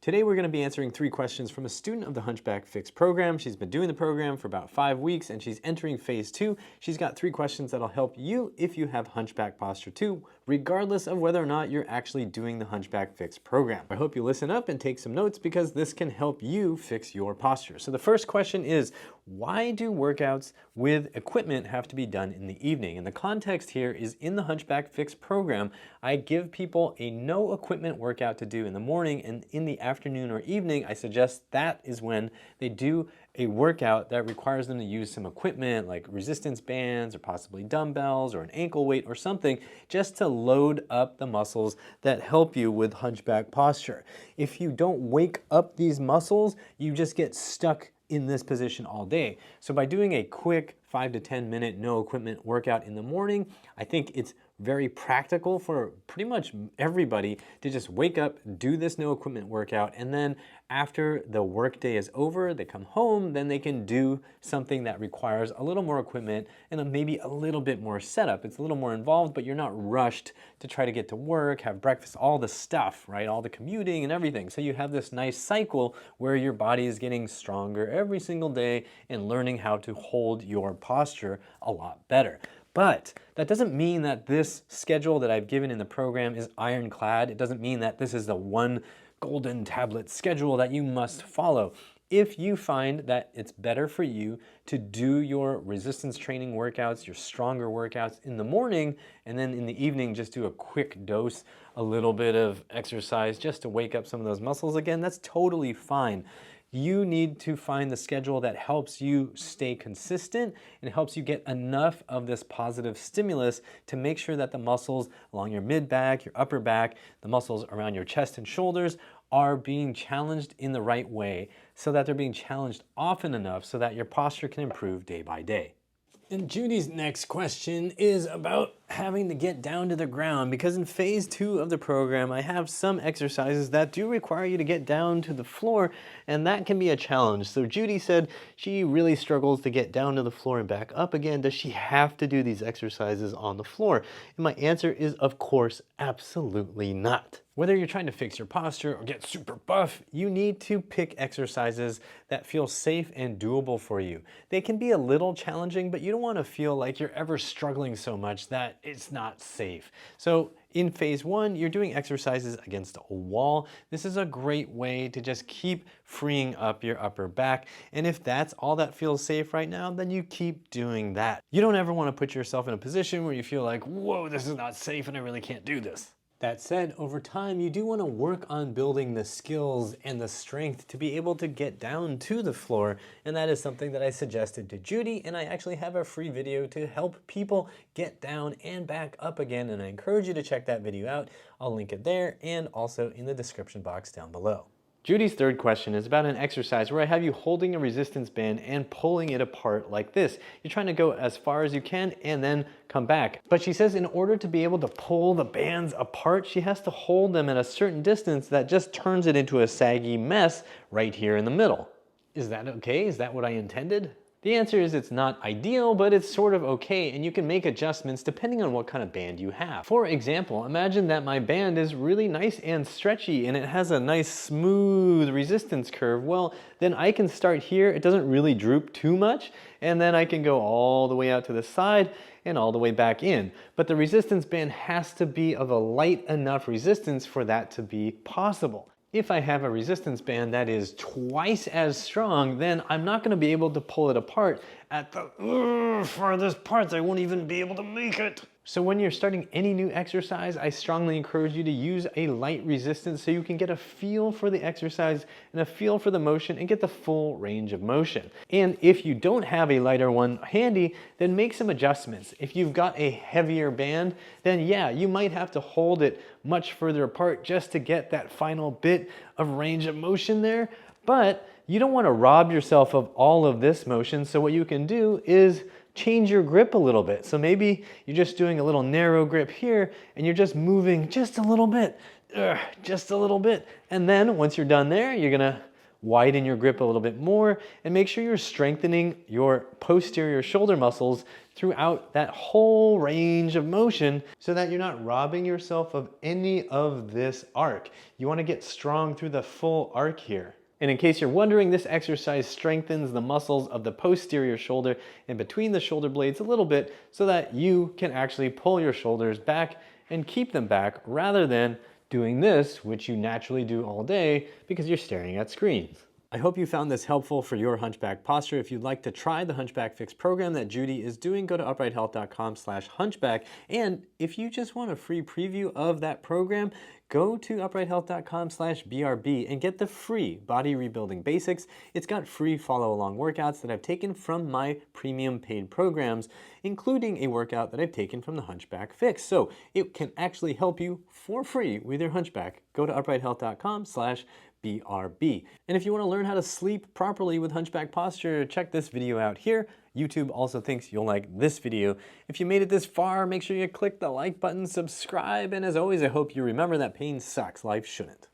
Today we're going to be answering 3 questions from a student of the Hunchback Fix program. She's been doing the program for about 5 weeks and she's entering phase 2. She's got 3 questions that'll help you if you have Hunchback Posture 2, regardless of whether or not you're actually doing the Hunchback Fix program. I hope you listen up and take some notes because this can help you fix your posture. So the first question is, why do workouts with equipment have to be done in the evening? And the context here is in the Hunchback Fix program, I give people a no equipment workout to do in the morning, and in the afternoon or evening, I suggest that is when they do a workout that requires them to use some equipment like resistance bands or possibly dumbbells or an ankle weight or something just to load up the muscles that help you with hunchback posture. If you don't wake up these muscles, you just get stuck in this position all day. So by doing a quick 5 to 10 minute no equipment workout in the morning, I think it's very practical for pretty much everybody to just wake up, do this no equipment workout, and then after the workday is over, they come home, then they can do something that requires a little more equipment and maybe a little bit more setup. It's a little more involved, but you're not rushed to try to get to work, have breakfast, all the stuff, right? All the commuting and everything. So you have this nice cycle where your body is getting stronger every single day and learning how to hold your posture a lot better. But that doesn't mean that this schedule that I've given in the program is ironclad. It doesn't mean that this is the one golden tablet schedule that you must follow. If you find that it's better for you to do your resistance training workouts, your stronger workouts in the morning, and then in the evening just do a quick dose, a little bit of exercise just to wake up some of those muscles again, that's totally fine. You need to find the schedule that helps you stay consistent and helps you get enough of this positive stimulus to make sure that the muscles along your mid back, your upper back, the muscles around your chest and shoulders are being challenged in the right way so that they're being challenged often enough so that your posture can improve day by day. And Judy's next question is about having to get down to the ground, because in phase 2 of the program, I have some exercises that do require you to get down to the floor, and that can be a challenge. So Judy said she really struggles to get down to the floor and back up again. Does she have to do these exercises on the floor? And my answer is, of course, absolutely not. Whether you're trying to fix your posture or get super buff, you need to pick exercises that feel safe and doable for you. They can be a little challenging, but you don't want to feel like you're ever struggling so much that it's not safe. So in phase 1, you're doing exercises against a wall. This is a great way to just keep freeing up your upper back. And if that's all that feels safe right now, then you keep doing that. You don't ever want to put yourself in a position where you feel like, whoa, this is not safe and I really can't do this. That said, over time, you do want to work on building the skills and the strength to be able to get down to the floor, and that is something that I suggested to Judy, and I actually have a free video to help people get down and back up again, and I encourage you to check that video out. I'll link it there and also in the description box down below. Judy's third question is about an exercise where I have you holding a resistance band and pulling it apart like this. You're trying to go as far as you can and then come back. But she says in order to be able to pull the bands apart, she has to hold them at a certain distance that just turns it into a saggy mess right here in the middle. Is that okay? Is that what I intended? The answer is it's not ideal, but it's sort of okay, and you can make adjustments depending on what kind of band you have. For example, imagine that my band is really nice and stretchy and it has a nice smooth resistance curve. Well, then I can start here. It doesn't really droop too much, and then I can go all the way out to the side and all the way back in. But the resistance band has to be of a light enough resistance for that to be possible. If I have a resistance band that is twice as strong, then I'm not going to be able to pull it apart at the farthest parts. I won't even be able to make it. So when you're starting any new exercise, I strongly encourage you to use a light resistance so you can get a feel for the exercise and a feel for the motion and get the full range of motion. And if you don't have a lighter one handy, then make some adjustments. If you've got a heavier band, then yeah, you might have to hold it much further apart just to get that final bit of range of motion there. But you don't want to rob yourself of all of this motion, so what you can do is change your grip a little bit. So maybe you're just doing a little narrow grip here and you're just moving just a little bit, just a little bit. And then once you're done there, you're gonna widen your grip a little bit more, and make sure you're strengthening your posterior shoulder muscles throughout that whole range of motion so that you're not robbing yourself of any of this arc. You want to get strong through the full arc here. And in case you're wondering, this exercise strengthens the muscles of the posterior shoulder and between the shoulder blades a little bit so that you can actually pull your shoulders back and keep them back rather than doing this, which you naturally do all day because you're staring at screens. I hope you found this helpful for your hunchback posture. If you'd like to try the Hunchback Fix program that Judy is doing, go to uprighthealth.com/hunchback. And if you just want a free preview of that program, go to uprighthealth.com/BRB and get the free Body Rebuilding Basics. It's got free follow along workouts that I've taken from my premium paid programs, including a workout that I've taken from the Hunchback Fix. So it can actually help you for free with your hunchback. Go to uprighthealth.com/BRB. And if you want to learn how to sleep properly with hunchback posture, check this video out here. YouTube also thinks you'll like this video. If you made it this far, make sure you click the like button, subscribe, and as always, I hope you remember that pain sucks, life shouldn't.